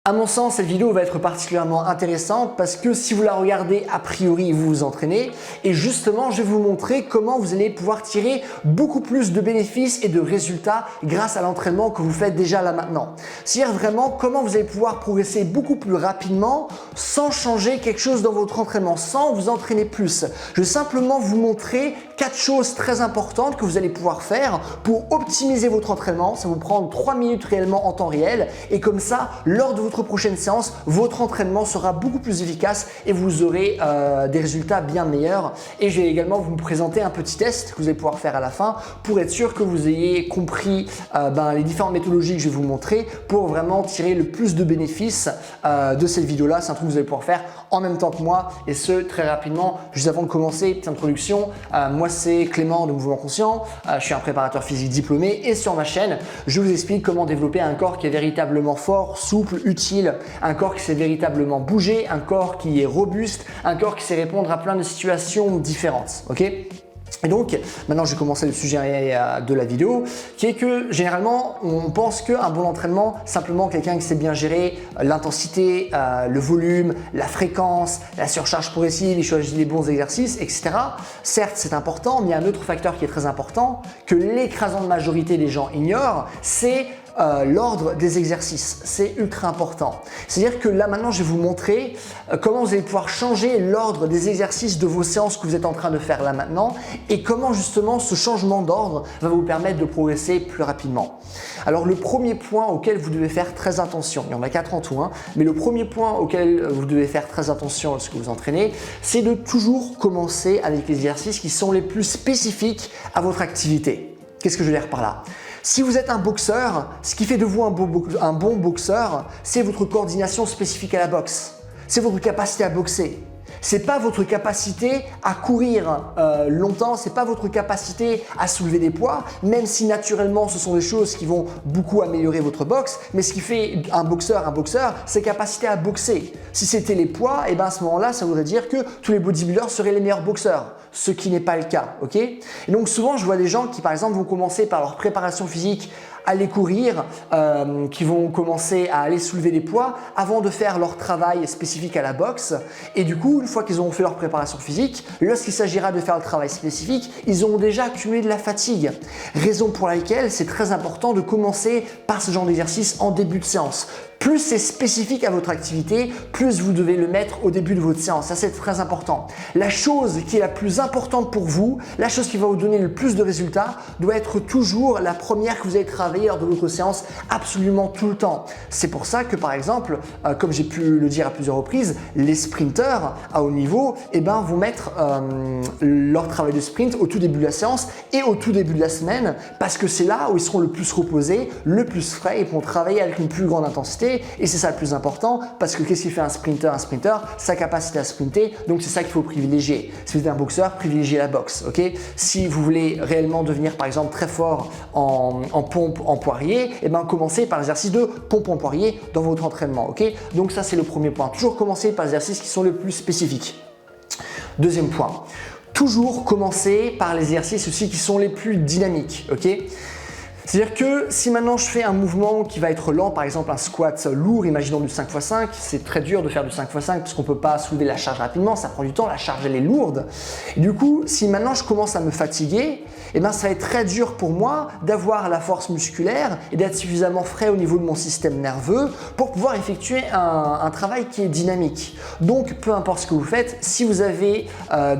À mon sens, cette vidéo va être particulièrement intéressante parce que si vous la regardez a priori, vous vous entraînez et justement, je vais vous montrer comment vous allez pouvoir tirer beaucoup plus de bénéfices et de résultats grâce à l'entraînement que vous faites déjà là maintenant. C'est-à-dire vraiment comment vous allez pouvoir progresser beaucoup plus rapidement sans changer quelque chose dans votre entraînement, sans vous entraîner plus. Je vais simplement vous montrer 4 choses très importantes que vous allez pouvoir faire pour optimiser votre entraînement. Ça va vous prendre 3 minutes réellement en temps réel et comme ça, lors de votre prochaine séance, votre entraînement sera beaucoup plus efficace et vous aurez des résultats bien meilleurs. Et je vais également vous présenter un petit test que vous allez pouvoir faire à la fin pour être sûr que vous ayez compris les différentes méthodologies que je vais vous montrer pour vraiment tirer le plus de bénéfices de cette vidéo-là. C'est un truc que vous allez pouvoir faire en même temps que moi et ce très rapidement. Juste avant de commencer, petite introduction, moi c'est Clément de Mouvement Conscient, je suis un préparateur physique diplômé et sur ma chaîne, je vous explique comment développer un corps qui est véritablement fort, souple, utile, un corps qui sait véritablement bouger, un corps qui est robuste, un corps qui sait répondre à plein de situations différentes. Ok ? Et donc, maintenant je vais commencer le sujet de la vidéo qui est que généralement on pense qu'un bon entraînement, simplement quelqu'un qui sait bien gérer l'intensité, le volume, la fréquence, la surcharge progressive, il choisit les bons exercices, etc. Certes c'est important, mais il y a un autre facteur qui est très important que l'écrasante majorité des gens ignorent, c'est l'ordre des exercices. C'est ultra important. C'est-à-dire que là maintenant je vais vous montrer comment vous allez pouvoir changer l'ordre des exercices de vos séances que vous êtes en train de faire là maintenant et comment justement ce changement d'ordre va vous permettre de progresser plus rapidement. Alors le premier point auquel vous devez faire très attention, il y en a 4 en tout, mais le premier point auquel vous devez faire très attention lorsque vous entraînez, c'est de toujours commencer avec les exercices qui sont les plus spécifiques à votre activité. Qu'est-ce que je veux dire par là ? Si vous êtes un boxeur, ce qui fait de vous un bon boxeur, c'est votre coordination spécifique à la boxe. C'est votre capacité à boxer. C'est pas votre capacité à courir longtemps, c'est pas votre capacité à soulever des poids, même si naturellement ce sont des choses qui vont beaucoup améliorer votre boxe, mais ce qui fait un boxeur, c'est capacité à boxer. Si c'était les poids, et à ce moment-là, ça voudrait dire que tous les bodybuilders seraient les meilleurs boxeurs, ce qui n'est pas le cas, ok ? Et donc souvent, je vois des gens qui par exemple vont commencer par leur préparation physique, aller courir, qui vont commencer à aller soulever des poids avant de faire leur travail spécifique à la boxe. Et du coup, une fois qu'ils auront fait leur préparation physique, lorsqu'il s'agira de faire le travail spécifique, ils auront déjà accumulé de la fatigue. Raison pour laquelle c'est très important de commencer par ce genre d'exercice en début de séance. Plus c'est spécifique à votre activité, plus vous devez le mettre au début de votre séance. Ça, c'est très important. La chose qui est la plus importante pour vous, la chose qui va vous donner le plus de résultats, doit être toujours la première que vous allez travailler lors de votre séance absolument tout le temps. C'est pour ça que par exemple, comme j'ai pu le dire à plusieurs reprises, les sprinteurs à haut niveau vont mettre leur travail de sprint au tout début de la séance et au tout début de la semaine parce que c'est là où ils seront le plus reposés, le plus frais et pourront travailler avec une plus grande intensité. Et c'est ça le plus important parce que qu'est-ce qui fait un sprinter? Un sprinter, sa capacité à sprinter, donc c'est ça qu'il faut privilégier. Si vous êtes un boxeur, privilégiez la boxe, ok? Si vous voulez réellement devenir par exemple très fort en pompe en poirier, commencez par l'exercice de pompe en poirier dans votre entraînement, ok? Donc ça c'est le premier point, toujours commencer par les exercices qui sont les plus spécifiques. Deuxième point, toujours commencer par les exercices aussi qui sont les plus dynamiques, ok? C'est-à-dire que si maintenant je fais un mouvement qui va être lent, par exemple un squat lourd, imaginons du 5x5, c'est très dur de faire du 5x5 parce qu'on ne peut pas soulever la charge rapidement, ça prend du temps, la charge elle est lourde. Et du coup, si maintenant je commence à me fatiguer, ça va être très dur pour moi d'avoir la force musculaire et d'être suffisamment frais au niveau de mon système nerveux pour pouvoir effectuer un travail qui est dynamique. Donc peu importe ce que vous faites, si vous avez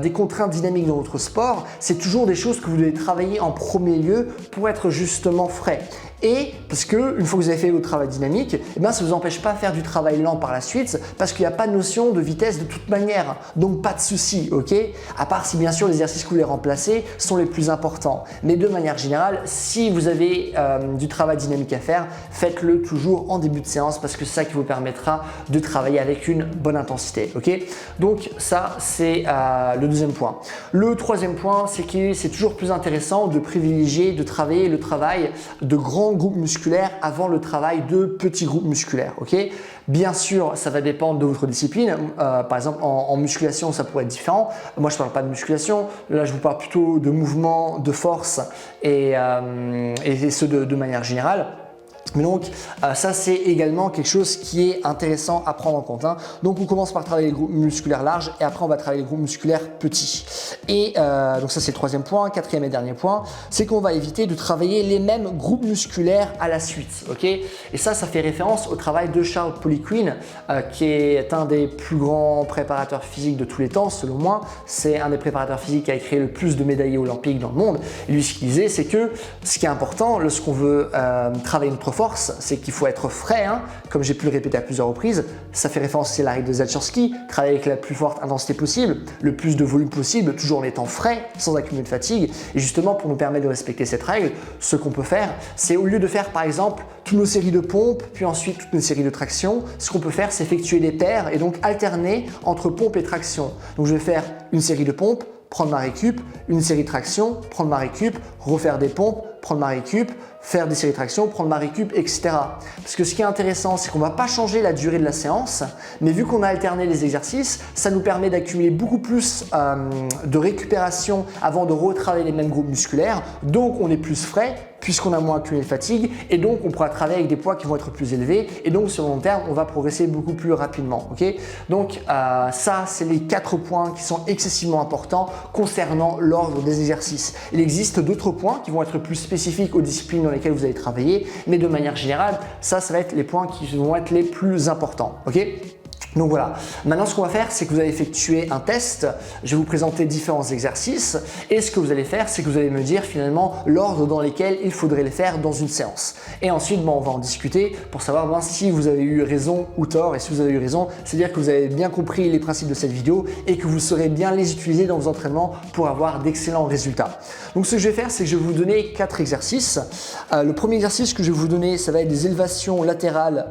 des contraintes dynamiques dans votre sport, c'est toujours des choses que vous devez travailler en premier lieu pour être justement frais. Et parce que une fois que vous avez fait votre travail dynamique, ça ne vous empêche pas de faire du travail lent par la suite parce qu'il n'y a pas de notion de vitesse de toute manière. Donc pas de souci, ok? À part si bien sûr les exercices que vous voulez remplacer sont les plus importants. Mais de manière générale, si vous avez du travail dynamique à faire, faites-le toujours en début de séance parce que c'est ça qui vous permettra de travailler avec une bonne intensité, ok? Donc ça c'est le deuxième point. Le troisième point, c'est que c'est toujours plus intéressant de privilégier, de travailler le travail de grands groupes musculaires avant le travail de petits groupes musculaires, ok? Bien sûr, ça va dépendre de votre discipline. Par exemple, en musculation, ça pourrait être différent. Moi, je ne parle pas de musculation. Là, je vous parle plutôt de mouvements, de force et ce de manière générale. Mais donc ça c'est également quelque chose qui est intéressant à prendre en compte, hein. Donc on commence par travailler les groupes musculaires larges et après on va travailler les groupes musculaires petits. Et donc ça c'est le troisième point. Quatrième et dernier point, c'est qu'on va éviter de travailler les mêmes groupes musculaires à la suite, ok? Et ça fait référence au travail de Charles Poliquin, qui est un des plus grands préparateurs physiques de tous les temps, selon moi. C'est un des préparateurs physiques qui a créé le plus de médaillés olympiques dans le monde. Et lui ce qu'il disait, c'est que ce qui est important lorsqu'on veut travailler notre force, c'est qu'il faut être frais, hein, comme j'ai pu le répéter à plusieurs reprises. Ça fait référence aussi à la règle de Zatchersky, travailler avec la plus forte intensité possible, le plus de volume possible, toujours en étant frais, sans accumuler de fatigue. Et justement, pour nous permettre de respecter cette règle, ce qu'on peut faire, c'est au lieu de faire par exemple toutes nos séries de pompes, puis ensuite toutes nos séries de traction, ce qu'on peut faire, c'est effectuer des paires et donc alterner entre pompe et traction. Donc je vais faire une série de pompes, prendre ma récup, une série de traction, prendre ma récup, refaire des pompes, prendre ma récup, faire des séries de traction, prendre ma récup, etc. Parce que ce qui est intéressant, c'est qu'on ne va pas changer la durée de la séance, mais vu qu'on a alterné les exercices, ça nous permet d'accumuler beaucoup plus de récupération avant de retravailler les mêmes groupes musculaires. Donc on est plus frais puisqu'on a moins accumulé de fatigue et donc on pourra travailler avec des poids qui vont être plus élevés et donc sur le long terme, on va progresser beaucoup plus rapidement. Okay, donc ça, c'est les 4 points qui sont excessivement importants concernant l'ordre des exercices. Il existe d'autres points qui vont être plus spécifiques aux disciplines dans lesquelles vous allez travailler, mais de manière générale, ça va être les points qui vont être les plus importants. Ok. Donc voilà, maintenant ce qu'on va faire, c'est que vous allez effectuer un test, je vais vous présenter différents exercices et ce que vous allez faire, c'est que vous allez me dire finalement l'ordre dans lequel il faudrait les faire dans une séance. Et ensuite, on va en discuter pour savoir si vous avez eu raison ou tort. Et si vous avez eu raison, c'est-à-dire que vous avez bien compris les principes de cette vidéo et que vous saurez bien les utiliser dans vos entraînements pour avoir d'excellents résultats. Donc ce que je vais faire, c'est que je vais vous donner 4 exercices. Le premier exercice que je vais vous donner, ça va être des élévations latérales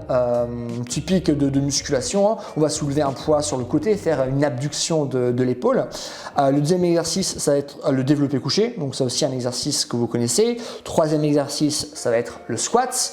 typiques de musculation, hein. On va soulever un poids sur le côté, faire une abduction de l'épaule. Le deuxième exercice, ça va être le développé couché, donc c'est aussi un exercice que vous connaissez. Troisième exercice, ça va être le squat,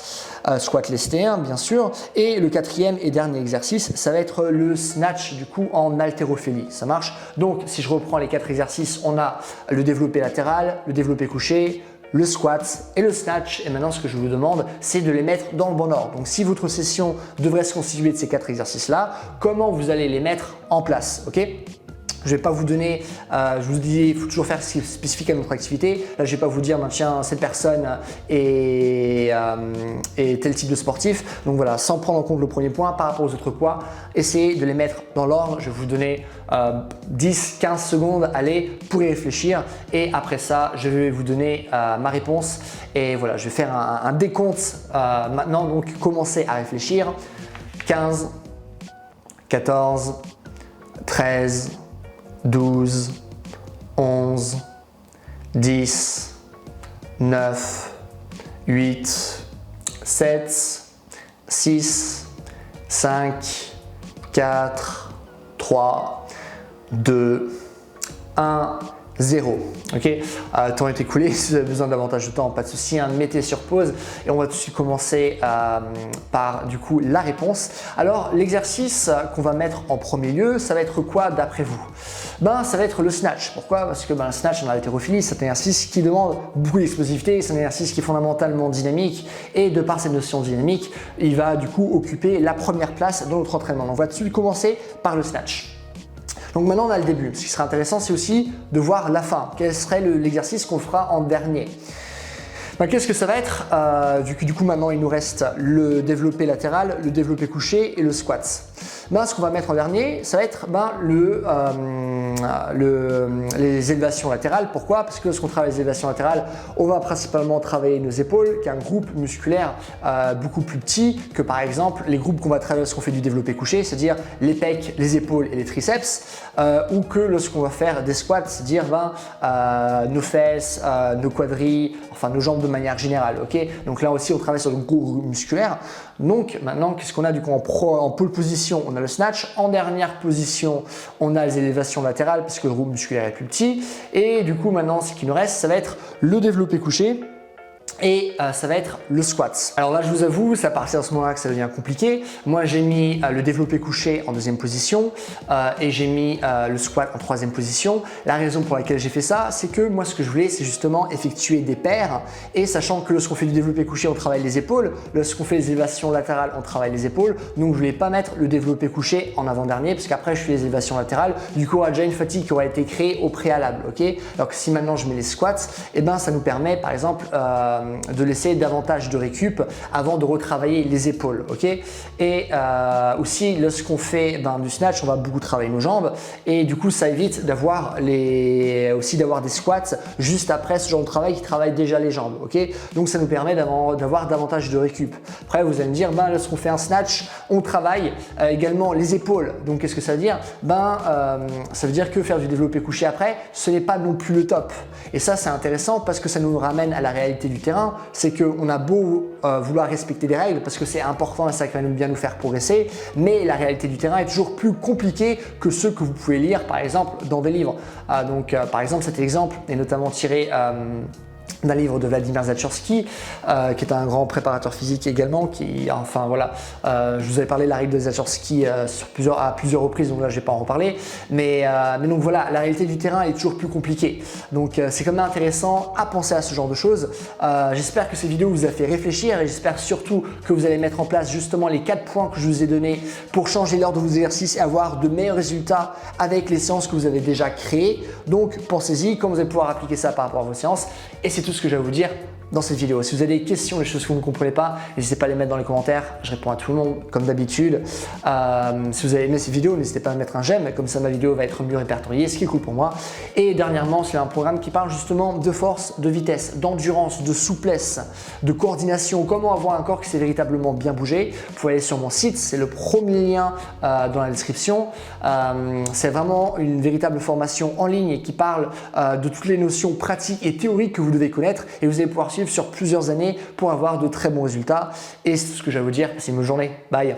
squat lesté, hein, bien sûr. Et le quatrième et dernier exercice, ça va être le snatch du coup en haltérophilie. Ça marche? Donc si je reprends les 4 exercices, on a le développé latéral, le développé couché, le squat et le snatch. Et maintenant, ce que je vous demande, c'est de les mettre dans le bon ordre. Donc, si votre session devrait se constituer de ces 4 exercices-là, comment vous allez les mettre en place, ok? Je ne vais pas vous donner, je vous dis, il faut toujours faire ce qui est spécifique à notre activité. Là, je ne vais pas vous dire, tiens, cette personne est tel type de sportif. Donc voilà, sans prendre en compte le premier point par rapport aux autres poids, essayez de les mettre dans l'ordre. Je vais vous donner 10-15 secondes, allez, pour y réfléchir. Et après ça, je vais vous donner ma réponse. Et voilà, je vais faire un décompte maintenant. Donc, commencez à réfléchir. 15, 14, 13, 12, 11, 10, 9, 8, 7, 6, 5, 4, 3, 2, 1, 0. Ok, le temps est écoulé. Si vous avez besoin davantage de temps, pas de souci, hein, mettez sur pause et on va tout de suite commencer par du coup la réponse. Alors l'exercice qu'on va mettre en premier lieu, ça va être quoi d'après vous? Ça va être le snatch. Pourquoi? Parce que le snatch en haltérophilie, c'est un exercice qui demande beaucoup d'explosivité, c'est un exercice qui est fondamentalement dynamique et de par cette notion dynamique, il va du coup occuper la première place dans notre entraînement. Donc, on va tout de suite commencer par le snatch. Donc maintenant on a le début. Ce qui serait intéressant, c'est aussi de voir la fin. Quel serait l'exercice qu'on fera en dernier? Qu'est-ce que ça va être? Du coup maintenant il nous reste le développé latéral, le développé couché et le squat. Ce qu'on va mettre en dernier, ça va être les élévations latérales. Pourquoi? Parce que lorsqu'on travaille les élévations latérales, on va principalement travailler nos épaules, qui est un groupe musculaire beaucoup plus petit que par exemple les groupes qu'on va travailler lorsqu'on fait du développé couché, c'est-à-dire les pecs, les épaules et les triceps, ou que lorsqu'on va faire des squats, c'est-à-dire nos fesses, nos quadris, enfin nos jambes de manière générale. Okay, donc là aussi on travaille sur le groupe musculaire. Donc maintenant, qu'est-ce qu'on a du coup en pole position? On a le snatch. En dernière position, on a les élévations latérales parce que le groupe musculaire est plus petit. Et du coup maintenant, ce qui nous reste, ça va être le développé couché et ça va être le squat. Alors là, je vous avoue, c'est à partir de ce moment-là que ça devient compliqué. Moi, j'ai mis le développé couché en deuxième position et j'ai mis le squat en troisième position. La raison pour laquelle j'ai fait ça, c'est que moi, ce que je voulais, c'est justement effectuer des paires et sachant que lorsqu'on fait du développé couché, on travaille les épaules. Lorsqu'on fait les élévations latérales, on travaille les épaules. Donc, je voulais pas mettre le développé couché en avant-dernier parce qu'après, je fais les élévations latérales. Du coup, il y aura déjà une fatigue qui aura été créée au préalable. Ok. Alors que si maintenant je mets les squats, eh ben, ça nous permet, par exemple, de laisser davantage de récup avant de retravailler les épaules, ok. Et aussi lorsqu'on fait du snatch, on va beaucoup travailler nos jambes et du coup ça évite d'avoir des squats juste après ce genre de travail qui travaille déjà les jambes, ok. Donc ça nous permet d'avoir davantage de récup. Après vous allez me dire, lorsqu'on fait un snatch, on travaille également les épaules. Donc qu'est-ce que ça veut dire? Ça veut dire que faire du développé couché après, ce n'est pas non plus le top. Et ça c'est intéressant parce que ça nous ramène à la réalité du terrain. C'est qu'on a beau vouloir respecter des règles parce que c'est important et ça va bien nous faire progresser, mais la réalité du terrain est toujours plus compliquée que ceux que vous pouvez lire par exemple dans des livres. Par exemple cet exemple est notamment tiré d'un livre de Vladimir Zatchorsky, qui est un grand préparateur physique également, je vous avais parlé de la règle de Zatchorsky à plusieurs reprises, donc là je ne vais pas en reparler, mais donc voilà, la réalité du terrain est toujours plus compliquée, donc c'est quand même intéressant à penser à ce genre de choses. J'espère que cette vidéo vous a fait réfléchir et j'espère surtout que vous allez mettre en place justement les 4 points que je vous ai donnés pour changer l'ordre de vos exercices et avoir de meilleurs résultats avec les séances que vous avez déjà créées. Donc pensez-y, comment vous allez pouvoir appliquer ça par rapport à vos séances. Et c'est tout ce que j'ai à vous dire dans cette vidéo. Si vous avez des questions, des choses que vous ne comprenez pas, n'hésitez pas à les mettre dans les commentaires. Je réponds à tout le monde comme d'habitude. Si vous avez aimé cette vidéo, n'hésitez pas à mettre un j'aime, comme ça ma vidéo va être mieux répertoriée, ce qui est cool pour moi. Et dernièrement, c'est un programme qui parle justement de force, de vitesse, d'endurance, de souplesse, de coordination, comment avoir un corps qui s'est véritablement bien bougé. Vous pouvez aller sur mon site, c'est le premier lien dans la description. C'est vraiment une véritable formation en ligne qui parle de toutes les notions pratiques et théoriques que vous devez connaître et vous allez pouvoir suivre sur plusieurs années pour avoir de très bons résultats. Et c'est tout ce que j'ai à vous dire. Passez une bonne journée. Bye.